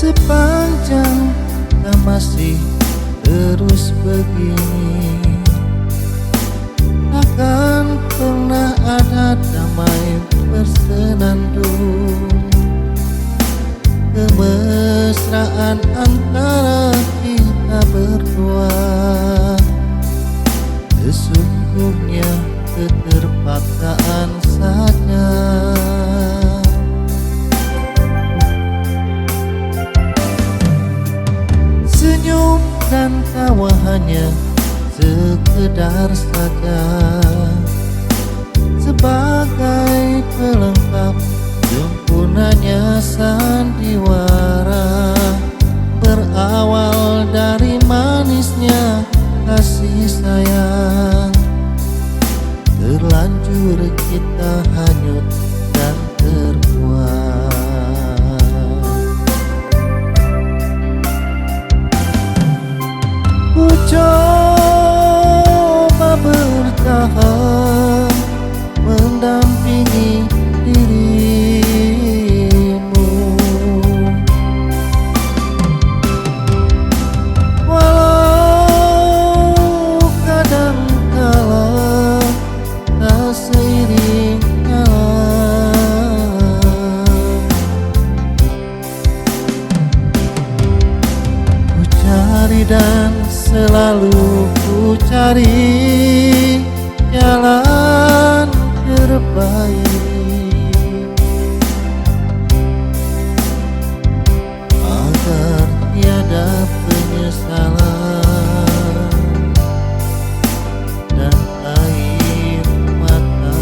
Sepanjang kita masih terus begini, takkan pernah ada damai bersenandung. Kemesraan antara kita berdua sesungguhnya keterpaksaan saja. Senyum dan tawa hanya sekedar saja, sebagai pelengkap sempurnanya sandiwara. Berawal dari manisnya kasih sayang, terlanjur kita hanyut dan terbuang. Ku coba bertahan mendampingi dirimu, walau kadangkala tak seiring jalan. Ku cari dan selalu ku cari jalan terbaik agar tiada penyesalan dan air mata.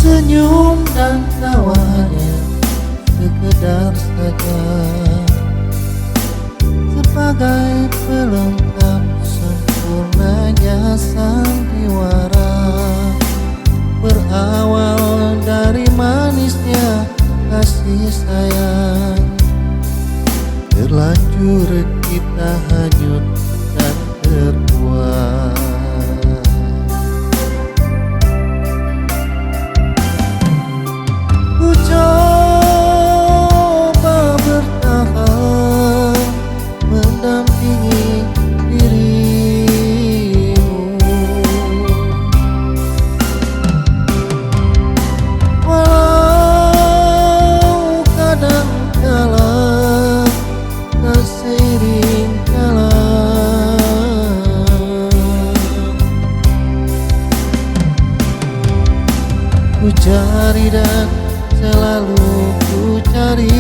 Senyum dan tawanya sekedar saja, sebagai pelengkap sempurnanya sandiwara. Berawal dari manisnya kasih sayang, terlanjur kita hanyut dan terbuang. Ku coba bertahan mendampingi dirimu, walau kadangkala tak seiring jalan. Ku cari dan selalu ku cari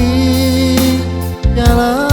jalan